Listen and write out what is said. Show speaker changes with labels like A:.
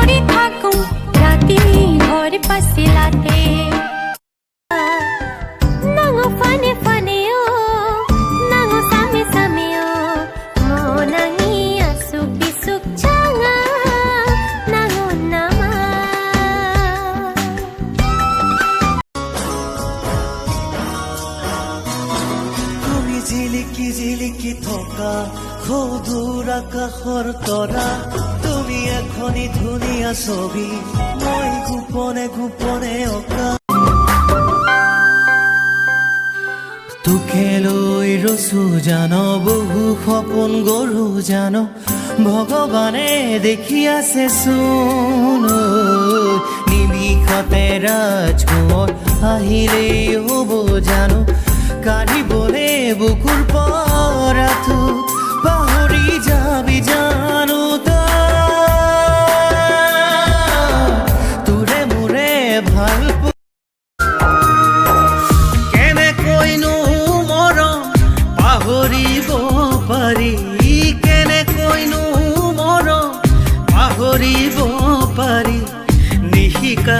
A: ভাবি থাকো রাতি ঘর পাছিলাতে নাঙো ফানে ফানে ও নাঙো সামে সামে ও মনাঙি আসুক বিসুক চাঙা নাঙো নামা
B: তুমি জিলিকি জিলিকি থকা সদূৰ আকাশৰ তৰা তুমি এখনি ধুনীয়া ছবি মই গোপনে গোপনে অঁকা তোকে লৈ ৰচো জানো বহু সপোন গঢ়ো জানো ভগৱানে দেখি আছে চোন নিমিষতে ৰাজকোঁৱৰ আহিলেই হ'ব জানো কাঢ়িবলে বুকুৰ পৰাটো পাহৰি যাবি জানো তোৰে মোৰে ভাল কেনেকৈনো মৰম পাহৰিব পাৰি কেনেকৈনো মৰম পাহৰিব পাৰি নিশিকা